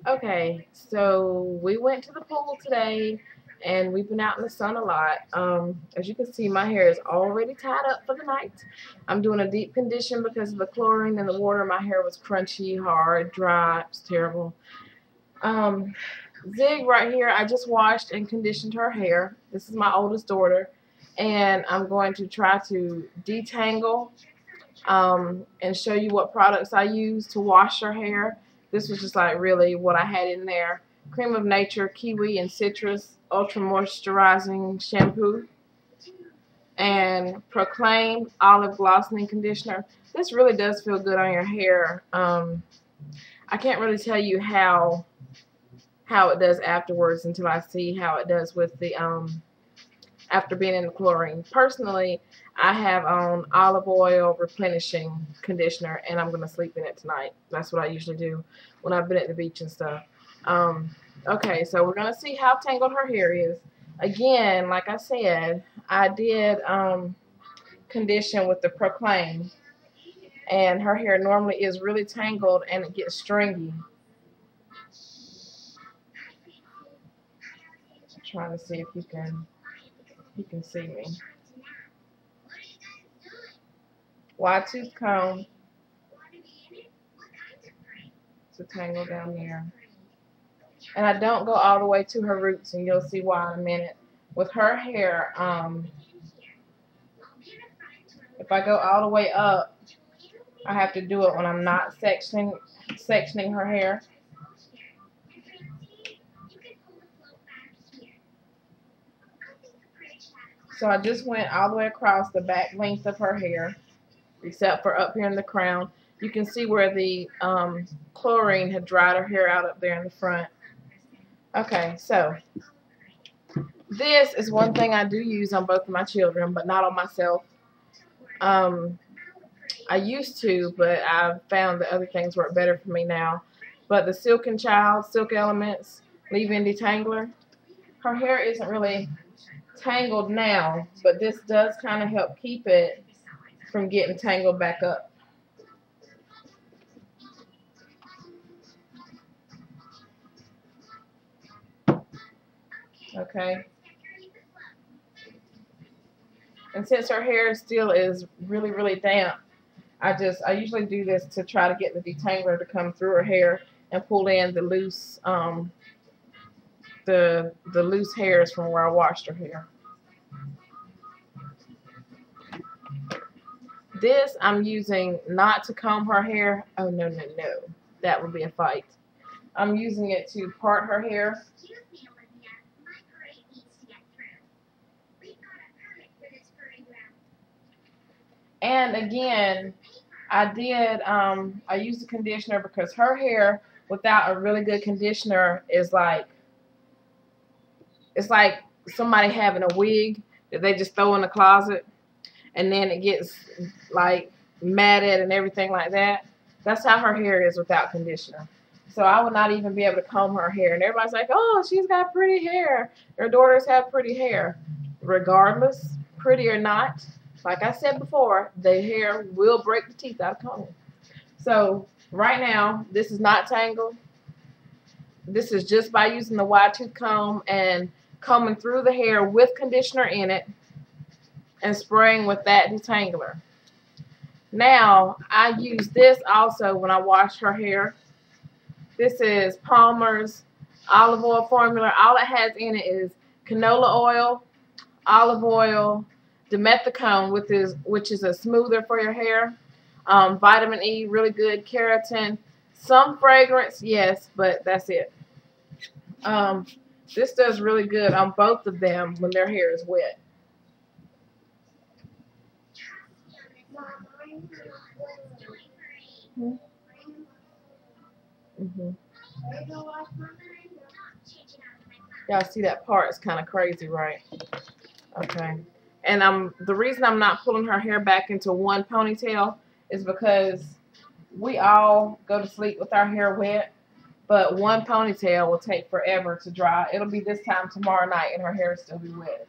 Okay, so we went to the pool today and we've been out in the sun a lot. As you can see, my hair is already tied up for the night. I'm doing a deep condition because of the chlorine in the water. My hair was crunchy, hard, dry. It's terrible. Um, Zig right here, I just washed and conditioned her hair. This is my oldest daughter. And I'm going to try to detangle and show you what products I use to wash her hair. This was just like really what I had in there. Cream of Nature, Kiwi, and Citrus Ultra Moisturizing Shampoo. And Proclaim Olive Blossoming Conditioner. This really does feel good on your hair. I can't really tell you how it does afterwards until I see how it does with the after being in the chlorine. Personally, I have on olive oil replenishing conditioner, and I'm going to sleep in it tonight. That's what I usually do when I've been at the beach and stuff. Okay, so we're going to see how tangled her hair is. Again, like I said, I did condition with the Proclaim, and her hair normally is really tangled and it gets stringy. I'm trying to see if you can see me. Wide tooth comb to tangle down there. And I don't go all the way to her roots, and you'll see why in a minute. With her hair, if I go all the way up, I have to do it when I'm not sectioning her hair. So I just went all the way across the back length of her hair, except for up here in the crown. You can see where the chlorine had dried her hair out up there in the front. Okay, so this is one thing I do use on both of my children, but not on myself. I used to, but I've found that other things work better for me now. But the Silken Child, Silk Elements, Leave-In Detangler, her hair isn't really tangled now, but this does kind of help keep it from getting tangled back up. Okay. And since her hair still is really, really damp, I usually do this to try to get the detangler to come through her hair and pull in the loose the loose hairs from where I washed her hair. This I'm using not to comb her hair. Oh no, no, no. That would be a fight. I'm using it to part her hair. And again, I used the conditioner because her hair without a really good conditioner is like, it's like somebody having a wig that they just throw in the closet and then it gets like matted and everything like that. That's how her hair is without conditioner. So I would not even be able to comb her hair. And everybody's like, oh, she's got pretty hair. Her daughters have pretty hair. Regardless, pretty or not, like I said before, the hair will break the teeth out of comb. So right now, this is not tangled. This is just by using the wide tooth comb and combing through the hair with conditioner in it and spraying with that detangler. Now, I use this also when I wash her hair. This is Palmer's olive oil formula. All it has in it is canola oil, olive oil, dimethicone, which is a smoother for your hair, vitamin E, really good, keratin, some fragrance, yes, but that's it. This does really good on both of them when their hair is wet. Mm-hmm. Y'all see that part is kind of crazy, right? Okay. And the reason I'm not pulling her hair back into one ponytail is because we all go to sleep with our hair wet, but one ponytail will take forever to dry. It'll be this time tomorrow night and her hair will still be wet.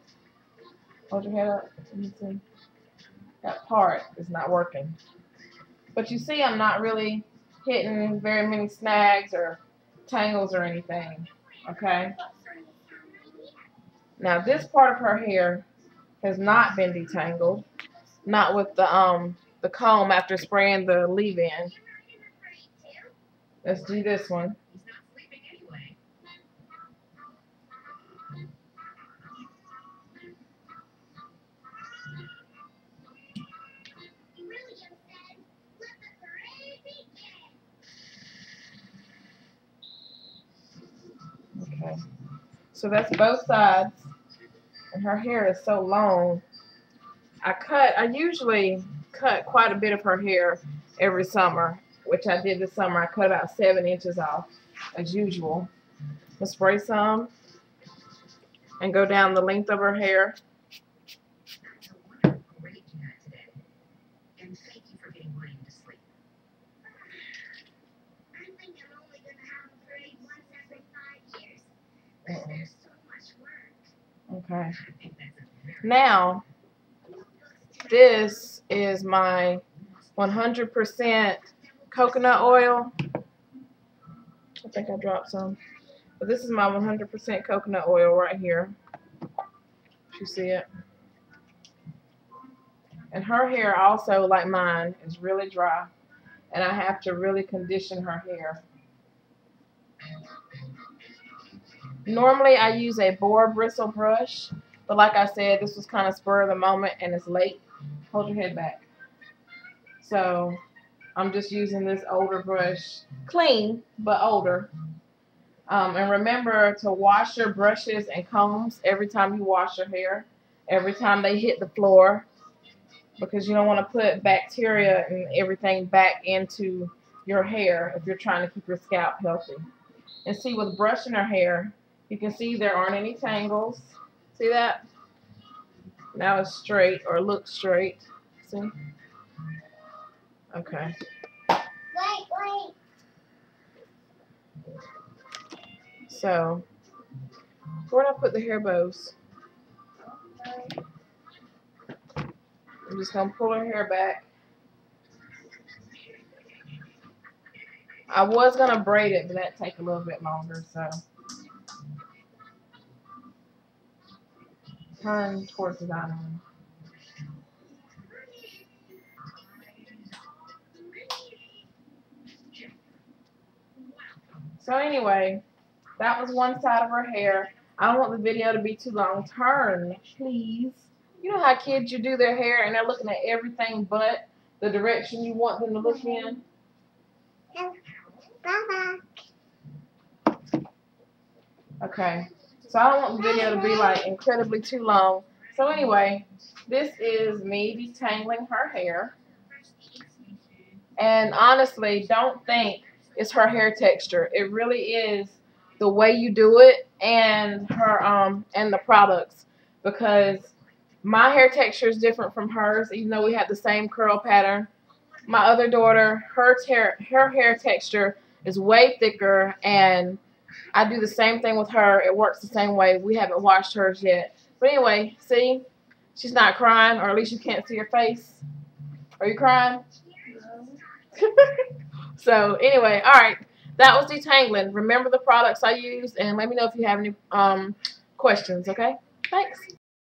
Hold your head up. Let me see. That part is not working. But you see I'm not really hitting very many snags or tangles or anything. Okay. Now this part of her hair has not been detangled. Not with the comb after spraying the leave-in. Let's do this one. Okay. So that's both sides. And her hair is so long. I usually cut quite a bit of her hair every summer, which I did this summer. I cut about 7 inches off, as usual. I'll spray some and go down the length of her hair. Okay. Now, this is my 100% coconut oil. I think I dropped some. But this is my 100% coconut oil right here. You see it? And her hair also, like mine, is really dry. And I have to really condition her hair. Normally I use a boar bristle brush. But like I said, this was kind of spur of the moment and it's late. Hold your head back. So I'm just using this older brush. Clean, but older. And remember to wash your brushes and combs every time you wash your hair. Every time they hit the floor. Because you don't want to put bacteria and everything back into your hair if you're trying to keep your scalp healthy. And see, with brushing her hair, you can see there aren't any tangles. See that? Now it's straight, or looks straight. See? Okay. Wait. So, where did I put the hair bows? I'm just going to pull her hair back. I was going to braid it, but that'd take a little bit longer, so. Turn towards the dining room. So anyway, that was one side of her hair. I don't want the video to be too long. Turn, please. You know how kids, you do their hair and they're looking at everything but the direction you want them to look in? Okay. So I don't want the video to be like incredibly too long. So anyway, this is me detangling her hair. And honestly, don't think it's her hair texture. It really is the way you do it and her and the products, because my hair texture is different from hers, even though we have the same curl pattern. My other daughter, her hair texture is way thicker, and I do the same thing with her. It works the same way. We haven't washed hers yet. But anyway, see? She's not crying, or at least you can't see her face. Are you crying? No. So anyway, all right. That was detangling. Remember the products I used, and let me know if you have any questions, okay? Thanks.